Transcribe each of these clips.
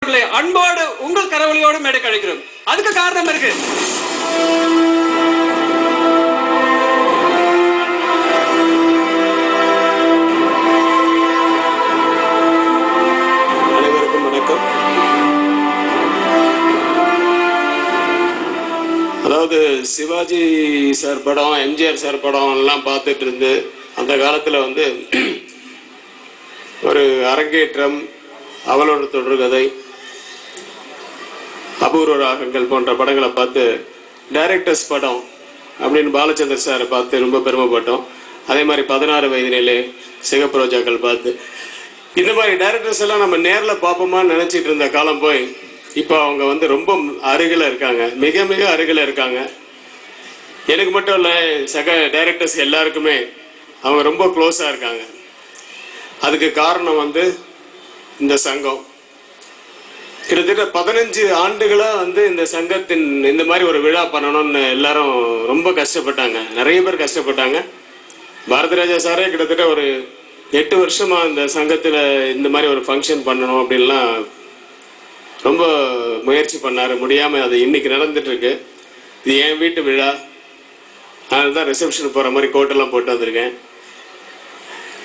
அன்போடு உங்கள் கரவொலியோடு மேடை கழிக்கிறோம். அதுக்கு காரணம் இருக்கு. அனைவருக்கும் வணக்கம். அதாவது சிவாஜி சார் படம், எம்ஜிஆர் சார் படம் எல்லாம் பார்த்துட்டு இருந்து அந்த காலத்தில் வந்து ஒரு அரங்கேற்றம், அவளோட தொடர்கதை, அபூர்வ ராகங்கள் போன்ற படங்களை பார்த்து டைரக்டர்ஸ் படம் அப்படின்னு பாலச்சந்தர் சாரை பார்த்து ரொம்ப பெருமைப்பட்டோம். அதே மாதிரி 16 வயதினிலே சிகப்பு ரோஜாக்கள் பார்த்து இந்த மாதிரி டைரக்டர்ஸ் எல்லாம் நம்ம நேரில் பார்ப்போமான்னு நினச்சிட்டு இருந்த காலம் போய் இப்போ அவங்க வந்து ரொம்ப அருகில் இருக்காங்க, மிக மிக அருகில் இருக்காங்க. எனக்கு மட்டும் இல்லை, சக டைரக்டர்ஸ் எல்லாருக்குமே அவங்க ரொம்ப க்ளோஸாக இருக்காங்க. அதுக்கு காரணம் வந்து இந்த சங்கம். கிட்டத்தட்ட 15 ஆண்டுகளாக வந்து இந்த சங்கத்தின் இந்த மாதிரி ஒரு விழா பண்ணணும்னு எல்லாரும் ரொம்ப கஷ்டப்பட்டாங்க, நிறைய பேர் கஷ்டப்பட்டாங்க. பாரதிராஜா சாரே கிட்டத்தட்ட ஒரு 8 வருஷமாக இந்த சங்கத்தில் இந்த மாதிரி ஒரு ஃபங்க்ஷன் பண்ணணும் அப்படின்லாம் ரொம்ப முயற்சி பண்ணார். முடியாமல் அது இன்னைக்கு நடந்துட்டுருக்கு. இது என் வீட்டு விழா, அதனால தான் ரிசப்ஷனுக்கு போகிற மாதிரி கோட்டெல்லாம் போட்டு வந்திருக்கேன்.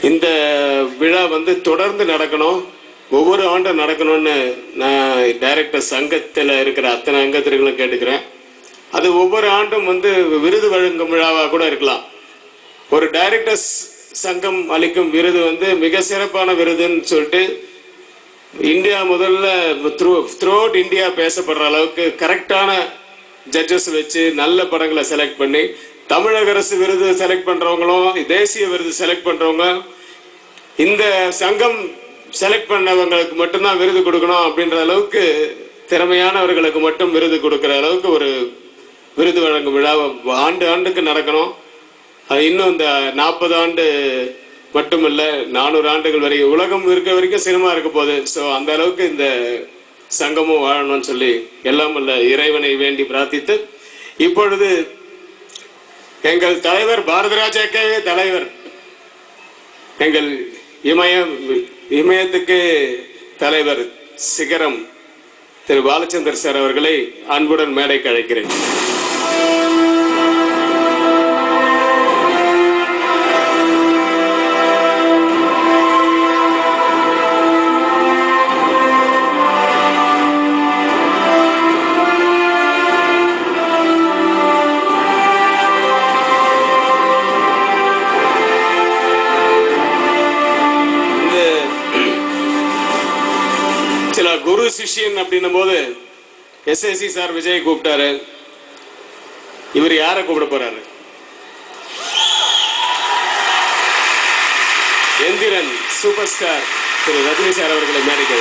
இந்த விழா வந்து தொடர்ந்து நடக்கணும், ஒவ்வொரு ஆண்டும் நடக்கணும்னு நான் டைரக்டர் சங்கத்தில் இருக்கிற அத்தனை அங்கத்தினர்களும் கேட்டுக்கிறேன். அது ஒவ்வொரு ஆண்டும் வந்து விருது வழங்கும் விழாவாக கூட இருக்கலாம். ஒரு டைரக்டர்ஸ் சங்கம் அளிக்கும் விருது வந்து மிக சிறப்பான விருதுன்னு சொல்லிட்டு இந்தியா முதல்ல த்ரூ அவுட் இந்தியா பேசப்படுற அளவுக்கு கரெக்டான ஜட்ஜஸ் வச்சு நல்ல படங்களை செலக்ட் பண்ணி, தமிழக அரசு விருது செலக்ட் பண்ணுறவங்களும் தேசிய விருது செலக்ட் பண்ணுறவங்க இந்த சங்கம் செலக்ட் பண்ணவங்களுக்கு மட்டும்தான் விருது கொடுக்கணும் அப்படின்ற அளவுக்கு, திறமையானவர்களுக்கு மட்டும் விருது கொடுக்குற அளவுக்கு ஒரு விருது வழங்கும் விழாவை ஆண்டுக்கு நடக்கணும். அது இன்னும் இந்த 40 ஆண்டு மட்டுமில்லை, 400 ஆண்டுகள் வரைக்கும் உலகம் இருக்க வரைக்கும் சினிமா இருக்க போகுது. ஸோ அந்த அளவுக்கு இந்த சங்கமும் வாழணும்னு சொல்லி எல்லாம் உள்ள இறைவனை வேண்டி பிரார்த்தித்து, இப்பொழுது எங்கள் தலைவர் பாரதிராஜாக்கே தலைவர், எங்கள் இமயத்துக்கு தலைவர் சிகரம் திரு பாலச்சந்தர் சார் அவர்களை அன்புடன் மேடைக்கு அழைக்கிறேன். சில குரு சிஷ்யன் அப்படின்னும் போது எஸ்எஸ்சி சார் விஜய் கூப்பிட்டாரு. இவர் யாரை கூப்பிட போறாரு? எந்திரன் சூப்பர் ஸ்டார் திரு ரஜினி சார் அவர்களை மேடைக்கு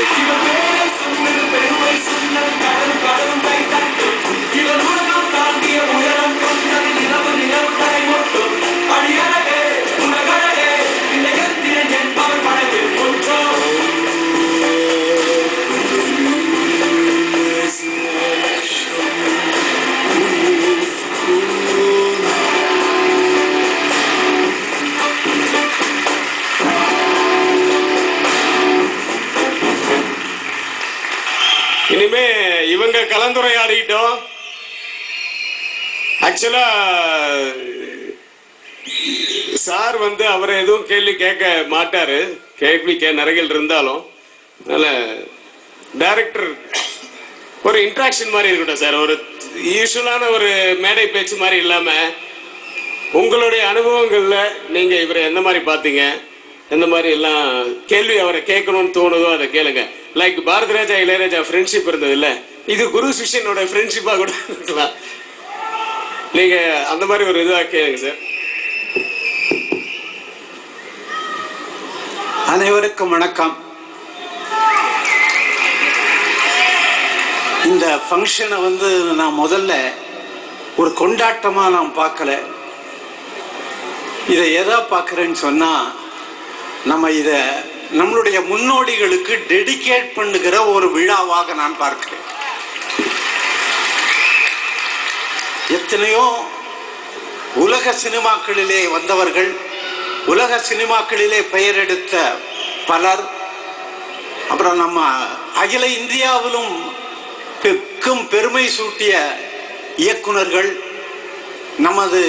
இனிமே இவங்க கலந்துரையாடிட்டோம். ஆக்சுவலா சார் வந்து அவரை எதுவும் கேள்வி கேட்க மாட்டாரு, கேள்வி நிறைகள் இருந்தாலும். அதனால டைரக்டர் ஒரு இன்ட்ராக்ஷன் மாதிரி இருக்கட்டும் சார், ஒரு யூஸ்வலான ஒரு மேடை பேச்சு மாதிரி இல்லாம உங்களுடைய அனுபவங்கள்ல நீங்க இவரை எந்த மாதிரி பார்த்தீங்க, எந்த மாதிரி எல்லாம் கேள்வி அவரை கேட்கணும்னு தோணுதோ அதை கேளுங்க. லைக் பாரதிராஜா இளையராஜா ஃப்ரெண்ட்ஷிப் இருந்தது இல்லை, இது குரு சிஷ்யனோட ஃப்ரெண்ட்ஷிப்பாக கூட இருக்கலாம். நீங்க அந்த மாதிரி ஒரு இதுவாக கேளுங்க சார். அனைவருக்கும் வணக்கம். இந்த ஃபங்க்ஷனை வந்து நான் முதல்ல ஒரு கொண்டாட்டமாக நான் பார்க்கல. இதை எதா பார்க்குறேன்னு சொன்னால், நம்ம இதை நம்மளுடைய முன்னோடிகளுக்கு டெடிகேட் பண்ணுகிற ஒரு விழாவாக நான் பார்க்கிறேன். எத்தனையோ உலக சினிமாக்களிலே வந்தவர்கள், உலக சினிமாக்களிலே பெயர் எடுத்த பலர், அப்புறம் நம்ம அகில இந்தியாவிலும் பெருமை சூட்டிய இயக்குனர்கள் நமது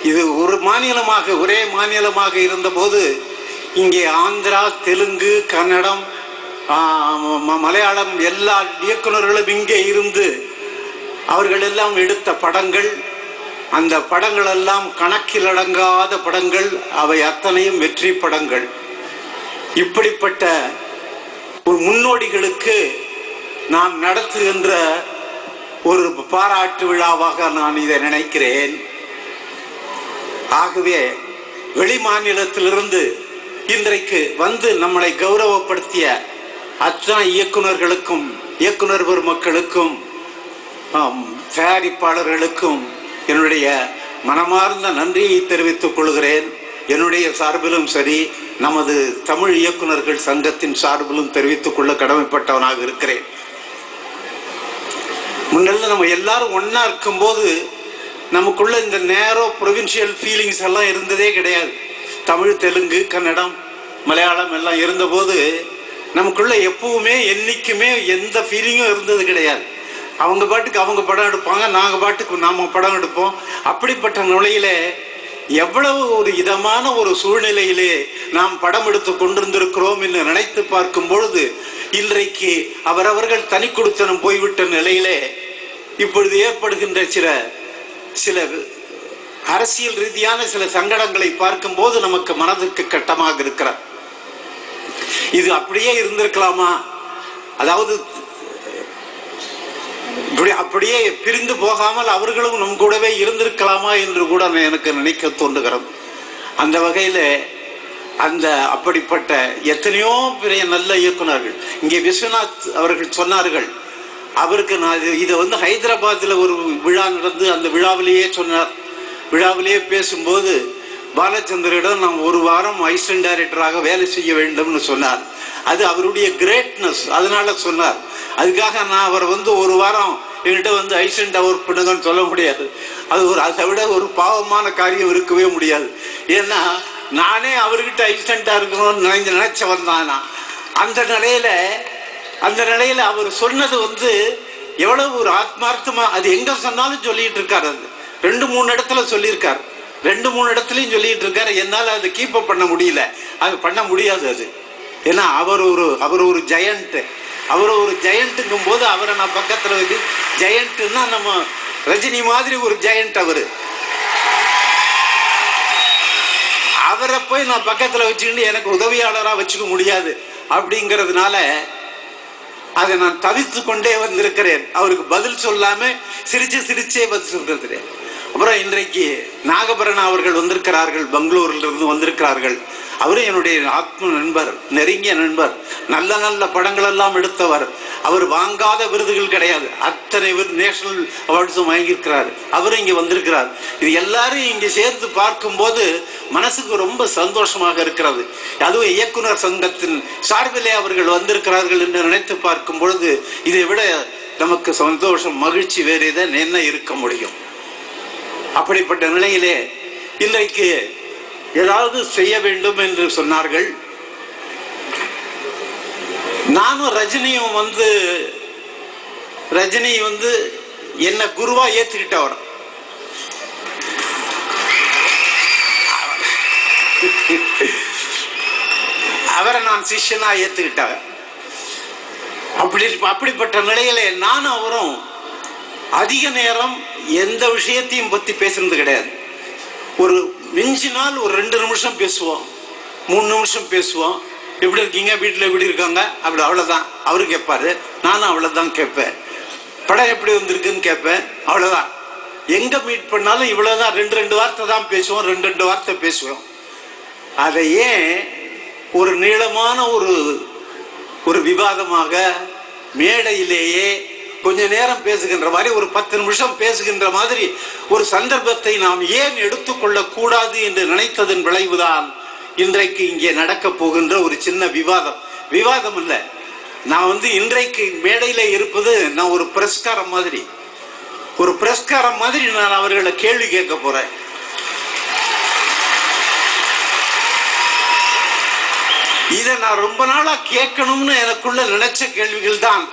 இது ஒரு மாநிலமாக ஒரே மாநிலமாக இருந்தபோது இங்கே ஆந்திரா, தெலுங்கு, கன்னடம், மலையாளம் எல்லா இயக்குனர்களும் இங்கே இருந்து அவர்கள் எல்லாம் எடுத்த படங்கள், அந்த படங்கள் எல்லாம் கணக்கில் அடங்காத படங்கள், அவை அத்தனையும் வெற்றி படங்கள். இப்படிப்பட்ட ஒரு முன்னோடிகளுக்கு நாம் நடத்துகின்ற ஒரு பாராட்டு விழாவாக நான் இதை நினைக்கிறேன். ஆகவே வெளி மாநிலத்திலிருந்து இன்றைக்கு வந்து நம்மளை கௌரவப்படுத்திய அத்தனை இயக்குனர்களுக்கும், இயக்குனர் பெருமக்களுக்கும், தயாரிப்பாளர்களுக்கும் என்னுடைய மனமார்ந்த நன்றியை தெரிவித்துக் கொள்கிறேன். என்னுடைய சார்பிலும் சரி, நமது தமிழ் இயக்குனர்கள் சங்கத்தின் சார்பிலும் தெரிவித்துக் கொள்ள கடமைப்பட்டவனாக இருக்கிறேன். முன்னெல்லாம் நம்ம எல்லாரும் ஒன்னா இருக்கும்போது நமக்குள்ள இந்த நேரோ ப்ரொவின்சியல் ஃபீலிங்ஸ் எல்லாம் இருந்ததே கிடையாது. தமிழ், தெலுங்கு, கன்னடம், மலையாளம் எல்லாம் இருந்தபோது நமக்குள்ள எப்பவுமே என்னைக்குமே எந்த ஃபீலிங்கும் இருந்தது கிடையாது. அவங்க பாட்டுக்கு அவங்க படம் எடுப்பாங்க, நாங்கள் பாட்டுக்கு நாம படம் எடுப்போம். அப்படிப்பட்ட நிலையில எவ்வளவு ஒரு இதமான ஒரு சூழ்நிலையிலே நாம் படம் எடுத்து கொண்டிருந்திருக்கிறோம் என்று நினைத்து பார்க்கும் பொழுது இன்றைக்கு அவரவர்கள் தனி கொடுத்தனம் போய்விட்ட நிலையிலே இப்பொழுது ஏற்படுகின்ற சில அரசியல் ரீதியான சில சங்கடங்களை பார்க்கும் போது நமக்கு மனதிற்கு கட்டமாக இருக்கிறார். இது அப்படியே இருந்திருக்கலாமா, அதாவது அப்படியே பிரிந்து போகாமல் அவர்களும் நம் கூடவே இருந்திருக்கலாமா என்று கூட எனக்கு நினைக்க தோன்றுகிறது. அந்த வகையில் அந்த அப்படிப்பட்ட எத்தனையோ பெரிய நல்ல இயக்குனர்கள் இங்கே விஸ்வநாத் அவர்கள் சொன்னார்கள். அவருக்கு நான் இதை வந்து ஹைதராபாத்தில் ஒரு விழா நடந்து அந்த விழாவிலேயே சொன்னார். விழாவிலேயே பேசும்போது பாலச்சந்தரிடம் நாம் ஒரு வாரம் அசிஸ்டன்ட் டைரக்டராக வேலை செய்ய வேண்டும்னு சொன்னார். அது அவருடைய கிரேட்னஸ், அதனால சொன்னார். அதுக்காக நான் அவர் வந்து ஒரு வாரம் என்கிட்ட வந்து அசிஸ்டன்ட் ஒர்க் பண்ணுங்கன்னு சொல்ல முடியாது. அதை விட ஒரு பாவமான காரியம் இருக்கவே முடியாது. ஏன்னா நானே அவர்கிட்ட அசிஸ்டண்டா இருக்கணும்னு நினைச்சவன் தான். அந்த நிலையில அவர் சொன்னது வந்து எவ்வளவு ஒரு ஆத்மார்த்தமா, அது எங்க சொன்னாலும் சொல்லிட்டு இருக்காரு. அது 2-3 இடத்துல சொல்லியிருக்காரு, 2-3 இடத்துலயும் சொல்லிட்டு இருக்காரு. என்னால அதை கீப் அப் பண்ண முடியல, அது பண்ண முடியாது. அது ஏன்னா அவர் ஒரு ஜெயண்ட். அவர் ஒரு ஜெயண்ட்டுங்கும் போது அவரை நான் பக்கத்துல வச்சு, ஜெயண்ட்னா நம்ம ரஜினி மாதிரி ஒரு ஜெயண்ட் அவரை போய் நான் பக்கத்துல வச்சுக்கிட்டு எனக்கு உதவியாளராக வச்சுக்க முடியாது. அப்படிங்கிறதுனால அதை நான் தவிர்த்து கொண்டே வந்திருக்கிறேன். அவருக்கு பதில் சொல்லாம சிரிச்சே பதில் சொல்றது. அப்புறம் இன்றைக்கு நாகபரணா அவர்கள் வந்திருக்கிறார்கள், பெங்களூரில் இருந்து வந்திருக்கிறார்கள். அவரும் என்னுடைய ஆத்ம நண்பர், நெருங்கிய நண்பர். நல்ல நல்ல படங்கள் எல்லாம் எடுத்தவர். அவர் வாங்காத விருதுகள் கிடையாது, அத்தனை நேஷனல் அவார்ட்ஸும் வாங்கியிருக்கிறார். அவரும் இங்கே வந்திருக்கிறார். இது எல்லாரும் இங்கே சேர்த்து பார்க்கும்போது மனசுக்கு ரொம்ப சந்தோஷமாக இருக்கிறது. அதுவும் இயக்குனர் சங்கத்தின் சார்பிலே அவர்கள் வந்திருக்கிறார்கள் என்று நினைத்து பார்க்கும் பொழுது இதை விட நமக்கு சந்தோஷம், மகிழ்ச்சி வேறு என்ன இருக்க முடியும்? அப்படிப்பட்ட நிலையிலே இன்றைக்கு ஏதாவது செய்ய வேண்டும் என்று சொன்னார்கள். நானும் ரஜினியும் ரஜினி என்ன குருவா ஏத்துக்கிட்டவர். அவரை நான் சிஷ்யனா ஏத்துக்கிட்டவர். அப்படிப்பட்ட நிலையிலே நானும் அவரும் அதிக நேரம் எந்த விஷயத்தையும் பத்தி பேசுறது கிடையாது. ஒரு மிஞ்சினால் ஒரு 2 நிமிஷம் பேசுவோம், 3 நிமிஷம் பேசுவோம். எப்படி இருக்கீங்க, வீட்டில் எப்படி இருக்காங்க, அப்படி அவ்வளோதான். அவரு கேட்பாரு, நானும் அவ்வளோதான் கேட்பேன். படம் எப்படி வந்திருக்குன்னு கேட்பேன், அவ்வளோதான். எங்கே மீட் பண்ணாலும் இவ்வளோதான். 2 வார்த்தை தான் பேசுவோம், 2 வார்த்தை பேசுவோம். அதை ஏன் ஒரு நீளமான ஒரு விவாதமாக மேடையிலேயே கொஞ்ச நேரம் பேசுகின்ற மாதிரி, ஒரு 10 நிமிஷம் பேசுகின்ற மாதிரி ஒரு சந்தர்ப்பத்தை நாம் ஏன் எடுத்துக்கொள்ள கூடாது என்று நினைத்ததன் விளைவுதான் இன்றைக்கு இங்கே நடக்க போகின்ற ஒரு சின்ன விவாதம் இல்லை. நான் இன்றைக்கு மேடையில இருப்பது நான் ஒரு பிரஸ்காரம் மாதிரி நான் அவர்களை கேள்வி கேட்க போறேன். இதை நான் ரொம்ப நாளா கேட்கணும்னு எனக்குள்ள நினைச்ச கேள்விகள் தான்